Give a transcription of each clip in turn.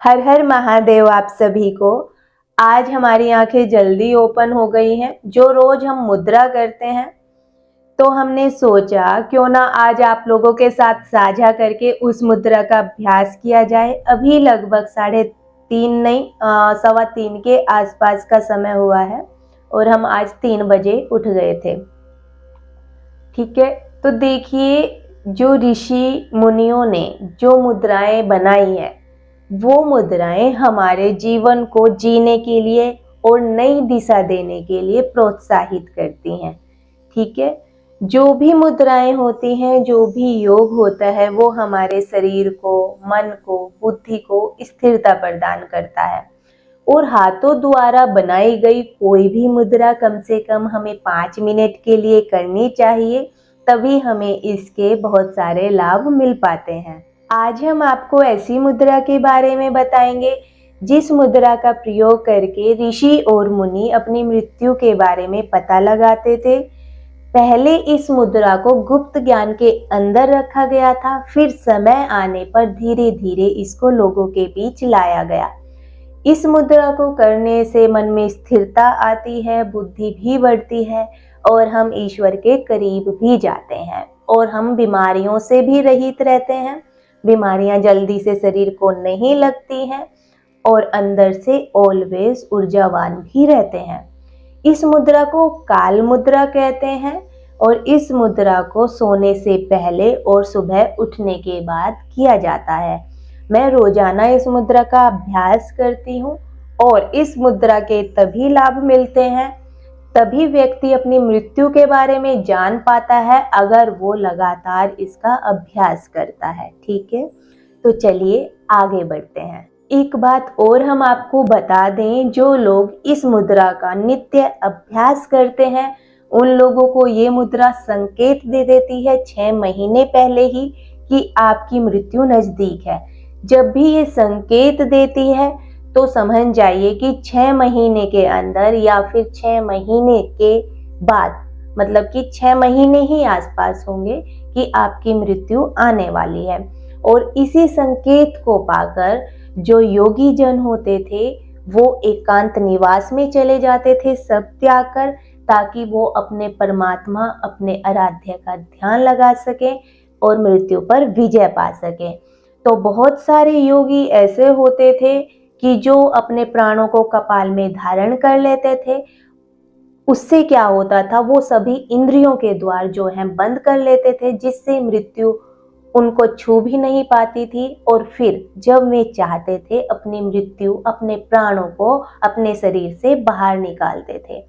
हर हर महादेव आप सभी को। आज हमारी आंखें जल्दी ओपन हो गई हैं। जो रोज हम मुद्रा करते हैं, तो हमने सोचा क्यों ना आज आप लोगों के साथ साझा करके उस मुद्रा का अभ्यास किया जाए। अभी लगभग 3:30 नहीं 3:15 के आसपास का समय हुआ है और हम आज 3 बजे उठ गए थे। ठीक है, तो देखिए, जो ऋषि मुनियों ने जो मुद्राएं बनाई है, वो मुद्राएं हमारे जीवन को जीने के लिए और नई दिशा देने के लिए प्रोत्साहित करती हैं। ठीक है, जो भी मुद्राएं होती हैं, जो भी योग होता है, वो हमारे शरीर को, मन को, बुद्धि को स्थिरता प्रदान करता है। और हाथों द्वारा बनाई गई कोई भी मुद्रा कम से कम हमें 5 मिनट के लिए करनी चाहिए, तभी हमें इसके बहुत सारे लाभ मिल पाते हैं। आज हम आपको ऐसी मुद्रा के बारे में बताएंगे जिस मुद्रा का प्रयोग करके ऋषि और मुनि अपनी मृत्यु के बारे में पता लगाते थे। पहले इस मुद्रा को गुप्त ज्ञान के अंदर रखा गया था, फिर समय आने पर धीरे धीरे इसको लोगों के बीच लाया गया। इस मुद्रा को करने से मन में स्थिरता आती है, बुद्धि भी बढ़ती है और हम ईश्वर के करीब भी जाते हैं और हम बीमारियों से भी रहित रहते हैं। बीमारियां जल्दी से शरीर को नहीं लगती हैं और अंदर से ऑलवेज ऊर्जावान भी रहते हैं। इस मुद्रा को काल मुद्रा कहते हैं और इस मुद्रा को सोने से पहले और सुबह उठने के बाद किया जाता है। मैं रोजाना इस मुद्रा का अभ्यास करती हूँ और इस मुद्रा के तभी लाभ मिलते हैं, तभी व्यक्ति अपनी मृत्यु के बारे में जान पाता है अगर वो लगातार इसका अभ्यास करता है। ठीक है, तो चलिए आगे बढ़ते हैं। एक बात और हम आपको बता दें, जो लोग इस मुद्रा का नित्य अभ्यास करते हैं, उन लोगों को ये मुद्रा संकेत दे देती है 6 महीने पहले ही कि आपकी मृत्यु नजदीक है। जब भी ये संकेत देती है तो समझ जाइए कि 6 महीने के अंदर या फिर 6 महीने के बाद, मतलब कि 6 महीने ही आसपास होंगे कि आपकी मृत्यु आने वाली है। और इसी संकेत को पाकर जो योगी जन होते थे, वो एकांत निवास में चले जाते थे सब त्याग कर, ताकि वो अपने परमात्मा, अपने आराध्य का ध्यान लगा सके और मृत्यु पर विजय पा सके। तो बहुत सारे योगी ऐसे होते थे कि जो अपने प्राणों को कपाल में धारण कर लेते थे। उससे क्या होता था, वो सभी इंद्रियों के द्वार जो हैं बंद कर लेते थे, जिससे मृत्यु उनको छू भी नहीं पाती थी। और फिर जब वे चाहते थे, अपनी मृत्यु, अपने प्राणों को अपने शरीर से बाहर निकालते थे।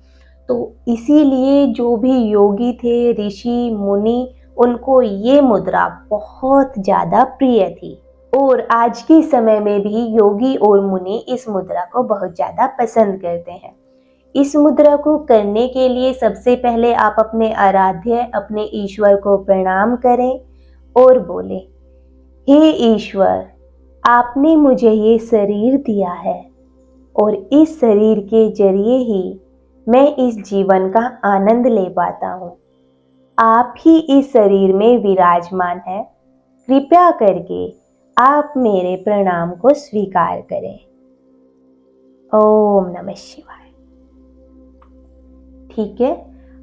तो इसीलिए जो भी योगी थे, ऋषि मुनि, उनको ये मुद्रा बहुत ज्यादा प्रिय थी और आज के समय में भी योगी और मुनि इस मुद्रा को बहुत ज्यादा पसंद करते हैं। इस मुद्रा को करने के लिए सबसे पहले आप अपने आराध्य, अपने ईश्वर को प्रणाम करें और बोले, हे ईश्वर, आपने मुझे ये शरीर दिया है और इस शरीर के जरिए ही मैं इस जीवन का आनंद ले पाता हूँ। आप ही इस शरीर में विराजमान है। कृपया करके आप मेरे प्रणाम को स्वीकार करें। ओम नमः शिवाय। ठीक है,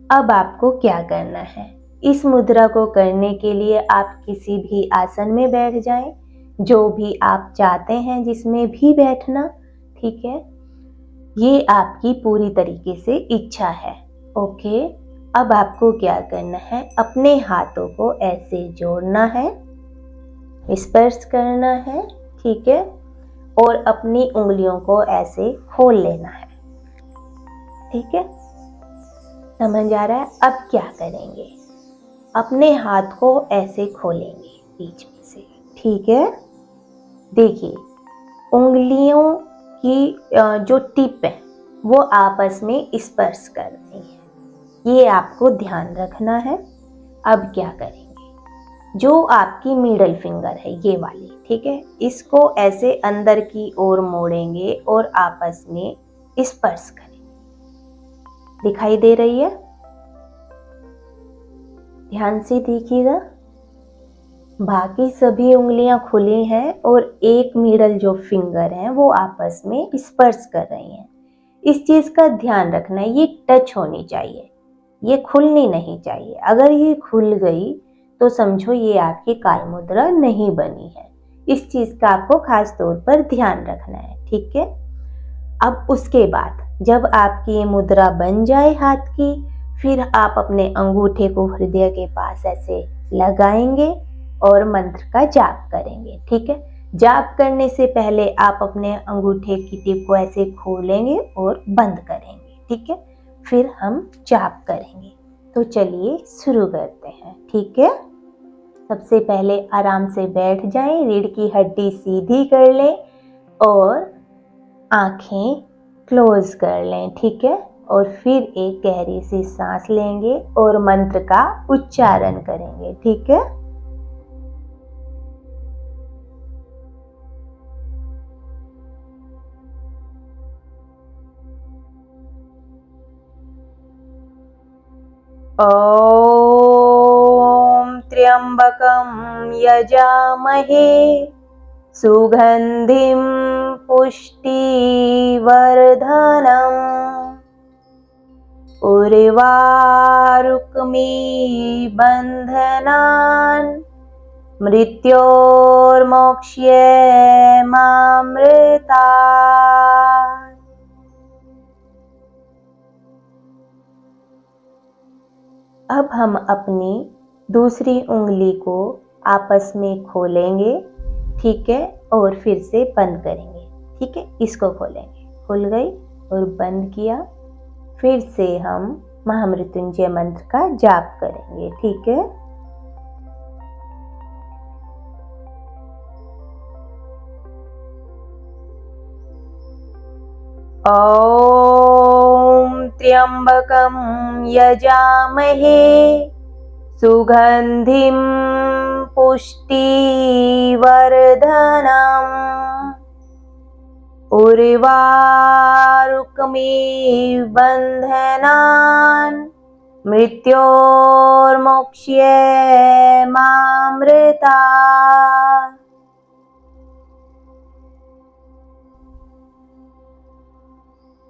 अब आपको क्या करना है? इस मुद्रा को करने के लिए आप किसी भी आसन में बैठ जाएं, जो भी आप चाहते हैं जिसमें भी बैठना। ठीक है, ये आपकी पूरी तरीके से इच्छा है। ओके, अब आपको क्या करना है? अपने हाथों को ऐसे जोड़ना है, स्पर्श करना है। ठीक है, और अपनी उंगलियों को ऐसे खोल लेना है। ठीक है, समझ आ रहा है? अब क्या करेंगे? अपने हाथ को ऐसे खोलेंगे बीच में से। ठीक है, देखिए, उंगलियों की जो टिप है वो आपस में स्पर्श कर रही है, ये आपको ध्यान रखना है। अब क्या करेंगे? जो आपकी मिडल फिंगर है, ये वाली, ठीक है, इसको ऐसे अंदर की ओर मोड़ेंगे और आपस में स्पर्श करेंगे। दिखाई दे रही है? ध्यान से देखिएगा। बाकी सभी उंगलियां खुली हैं और एक मिडल जो फिंगर है वो आपस में स्पर्श कर रही हैं। इस चीज का ध्यान रखना है, ये टच होनी चाहिए, ये खुलनी नहीं चाहिए। अगर ये खुल गई तो समझो ये आपकी काल मुद्रा नहीं बनी है। इस चीज का आपको खास तौर पर ध्यान रखना है, ठीक है। अब उसके बाद जब आपकी ये मुद्रा बन जाए हाथ की, फिर आप अपने अंगूठे को हृदय के पास ऐसे लगाएंगे और मंत्र का जाप करेंगे, ठीक है। जाप करने से पहले आप अपने अंगूठे की टिप को ऐसे खोलेंगे और बंद करेंगे, ठीक है। फिर हम जाप करेंगे। तो चलिए शुरू करते हैं, ठीक है। सबसे पहले आराम से बैठ जाएं, रीढ़ की हड्डी सीधी कर लें और आंखें क्लोज कर लें, ठीक है। और फिर एक गहरी सी सांस लेंगे और मंत्र का उच्चारण करेंगे, ठीक है। ॐ त्र्यंबकं यजामहे सुगंधिं पुष्टिवर्धनम् उर्वारुकमिबन्धनान् मृत्योर्मोक्ष्यमामृतात्। अब हम अपनी दूसरी उंगली को आपस में खोलेंगे, ठीक है, और फिर से बंद करेंगे, ठीक है। इसको खोलेंगे, खुल गई और बंद किया। फिर से हम महामृत्युंजय मंत्र का जाप करेंगे, ठीक है। ॐ त्र्यंबकं यजामहे सुगंधिं पुष्टिवर्धनम् उर्वारुकमिबन्धनान् मृत्योर्मोक्ष्यमामृतात्।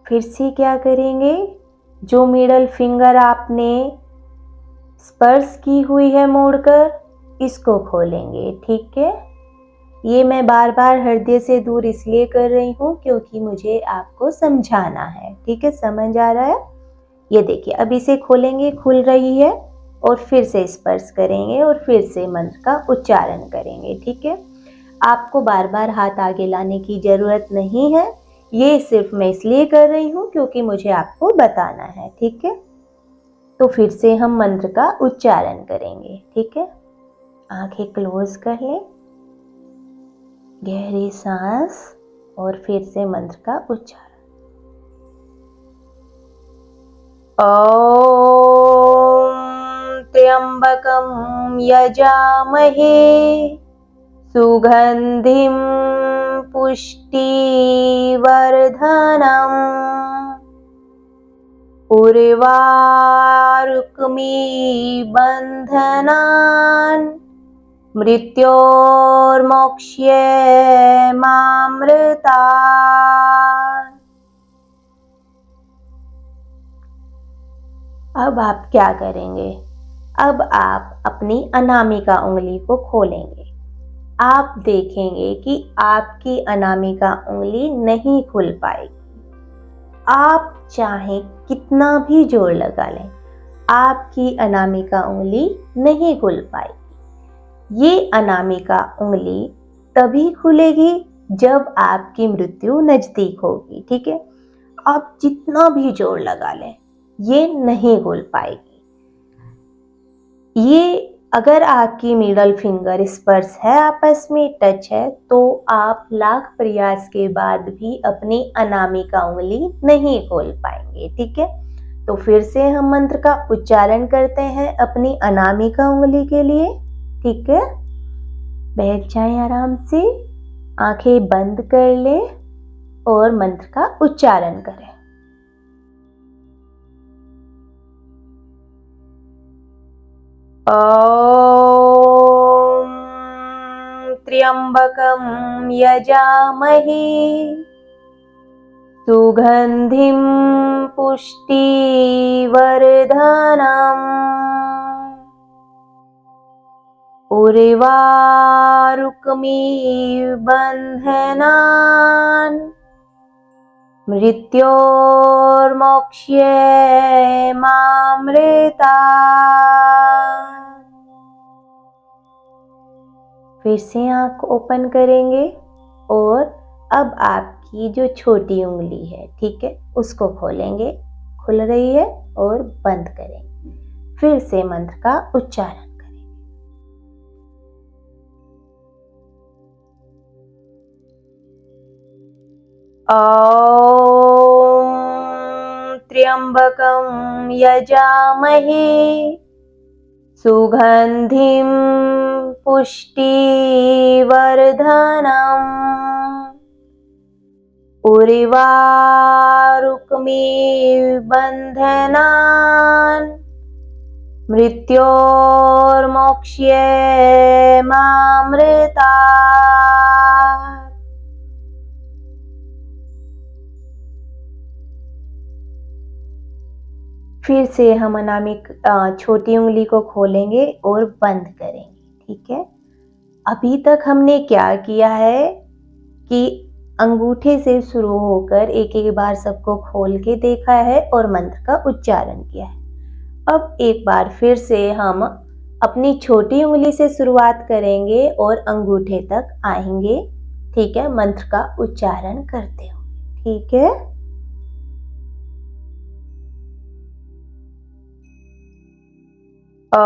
फिर से क्या करेंगे, जो मिडल फिंगर आपने स्पर्श की हुई है मोड़कर, इसको खोलेंगे, ठीक है। ये मैं बार बार हृदय से दूर इसलिए कर रही हूँ क्योंकि मुझे आपको समझाना है, ठीक है। समझ आ रहा है? ये देखिए, अब इसे खोलेंगे, खुल रही है, और फिर से स्पर्श करेंगे और फिर से मंत्र का उच्चारण करेंगे, ठीक है। आपको बार बार हाथ आगे लाने की जरूरत नहीं है, ये सिर्फ मैं इसलिए कर रही हूँ क्योंकि मुझे आपको बताना है, ठीक है। तो फिर से हम मंत्र का उच्चारण करेंगे, ठीक है। आंखें क्लोज कर लें, गहरी सांस और फिर से मंत्र का उच्चारण। ॐ त्र्यंबकं यजामहे सुगंधिं पुष्टिवर्धनम् उर्वारुकमिबन्धनान् मृत्योर्मोक्ष्यमामृतात्। अब आप क्या करेंगे, अब आप अपनी अनामिका उंगली को खोलेंगे। आप देखेंगे कि आपकी अनामिका उंगली नहीं खुल पाएगी। आप चाहे कितना भी जोर लगा लें, आपकी अनामिका उंगली नहीं खुल पाएगी। ये अनामिका उंगली तभी खुलेगी जब आपकी मृत्यु नजदीक होगी, ठीक है। आप जितना भी जोर लगा लें, ये नहीं खुल पाएगी। ये अगर आपकी मिडल फिंगर स्पर्श है, आपस में टच है, तो आप लाख प्रयास के बाद भी अपनी अनामिका उंगली नहीं खोल पाएंगे, ठीक है। तो फिर से हम मंत्र का उच्चारण करते हैं अपनी अनामिका उंगली के लिए, ठीक है। बैठ जाएं आराम से, आंखें बंद कर लें और मंत्र का उच्चारण करें। ॐ त्र्यंबकं यजामहे सुगंधिं पुष्टिवर्धनम् उर्वारुकमिव बन्धनान् मृत्योर्मोक्ष्यमामृतात्। फिर से आंख ओपन करेंगे और अब आपकी जो छोटी उंगली है, ठीक है, उसको खोलेंगे, खुल रही है, और बंद करेंगे। फिर से मंत्र का उच्चारण करेंगे। ओम त्र्यंबकं यजामहे सुगंधिं पुष्टिवर्धनम् उर्वारुकमिव बन्धनान् मृत्योर्मोक्ष्यमामृतात्। फिर से हम अनामिक छोटी उंगली को खोलेंगे और बंद करेंगे, ठीक है। अभी तक हमने क्या किया है कि अंगूठे से शुरू होकर एक एक बार सबको खोल के देखा है और मंत्र का उच्चारण किया है। अब एक बार फिर से हम अपनी छोटी उंगली से शुरुआत करेंगे और अंगूठे तक आएंगे, ठीक है, मंत्र का उच्चारण करते हुए, ठीक है। ओम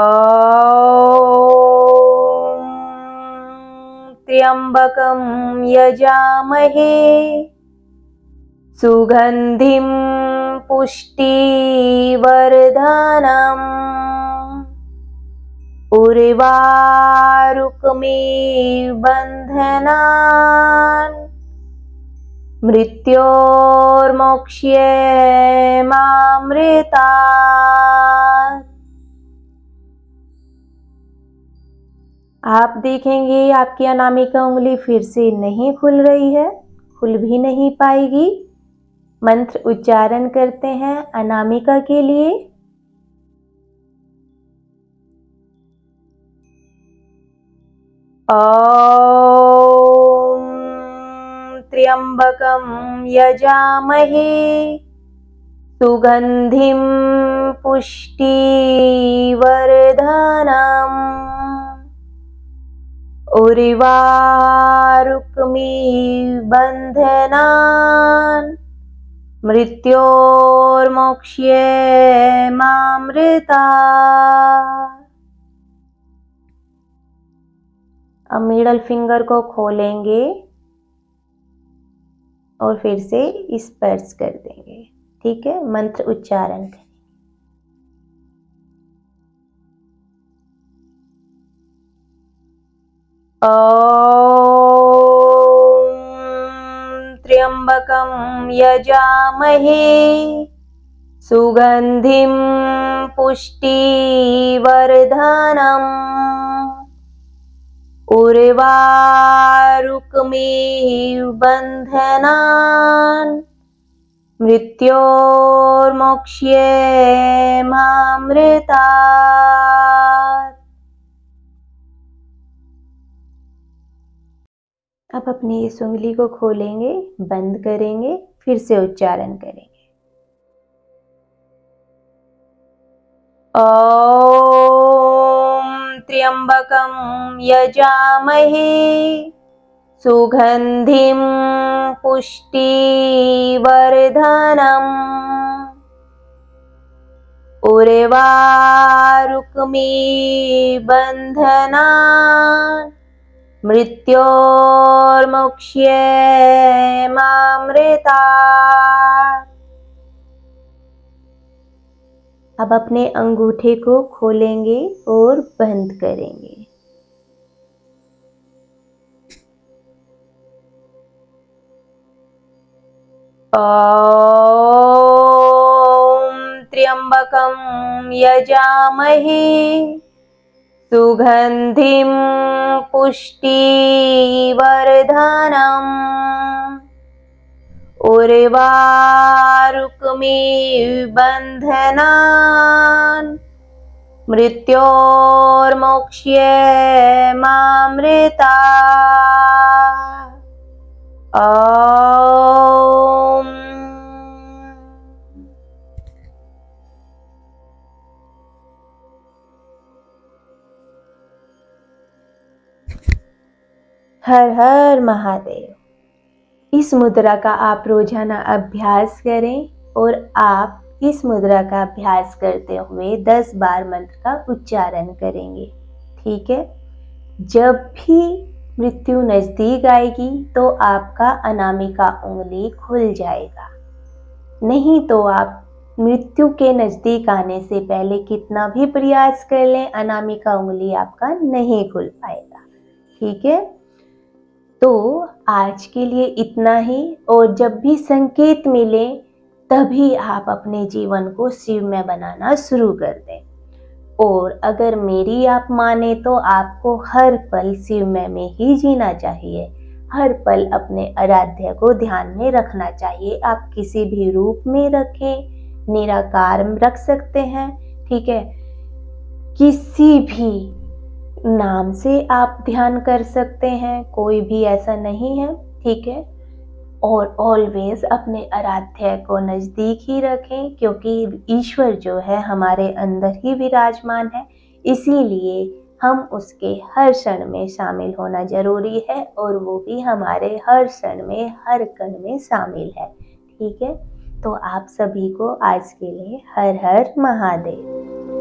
त्र्यंबकं यजामहे सुगंधिं पुष्टिवर्धनम् उर्वारुकमिव बन्धनान् मृत्योर्मोक्ष्यमामृतात्। आप देखेंगे आपकी अनामिका उंगली फिर से नहीं खुल रही है, खुल भी नहीं पाएगी। मंत्र उच्चारण करते हैं अनामिका के लिए। ओम त्र्यंबकं यजामहे सुगंधिं पुष्टिवर्धनम् उर्वारुकमिव बन्धनान् मृत्योर्मोक्ष्यमामृतात्। अब मिडल फिंगर को खोलेंगे और फिर से स्पर्श कर देंगे, ठीक है। मंत्र उच्चारण करें। ओम त्र्यंबकं यजामहे सुगंधिं पुष्टिवर्धनम् उर्वारुकमिव बन्धनान् मृत्योर्मोक्ष्यमामृतात्। अब अपनी इस उंगली को खोलेंगे, बंद करेंगे, फिर से उच्चारण करेंगे। ओम त्र्यंबकं यजामहे सुगंधिं पुष्टिवर्धनम् उर्वारुकमिव बन्धनान् मृत्योर्मोक्ष्यमामृतात्। अब अपने अंगूठे को खोलेंगे और बंद करेंगे। ओम त्र्यंबकं यजामहे सुगंधिं पुष्टिवर्धनम् उर्वारुकमिबन्धनान् मृत्योर्मोक्ष्यमामृता ॐ। हर हर महादेव। इस मुद्रा का आप रोजाना अभ्यास करें और आप इस मुद्रा का अभ्यास करते हुए 10 बार मंत्र का उच्चारण करेंगे। ठीक है। जब भी मृत्यु नजदीक आएगी तो आपका अनामिका उंगली खुल जाएगा, नहीं तो आप मृत्यु के नजदीक आने से पहले कितना भी प्रयास कर लें, अनामिका उंगली आपका नहीं खुल पाएगा। ठीक है। तो आज के लिए इतना ही, और जब भी संकेत मिले तभी आप अपने जीवन को शिवमय बनाना शुरू कर दें। और अगर मेरी आप माने तो आपको हर पल शिवमय में ही जीना चाहिए, हर पल अपने आराध्य को ध्यान में रखना चाहिए। आप किसी भी रूप में रखें, निराकार रख सकते हैं। ठीक है। किसी भी नाम से आप ध्यान कर सकते हैं, कोई भी ऐसा नहीं है। ठीक है। और ऑलवेज अपने आराध्य को नजदीक ही रखें, क्योंकि ईश्वर जो है हमारे अंदर ही विराजमान है, इसीलिए हम उसके हर क्षण में शामिल होना जरूरी है, और वो भी हमारे हर क्षण में, हर कण में शामिल है। ठीक है। तो आप सभी को आज के लिए हर हर महादेव।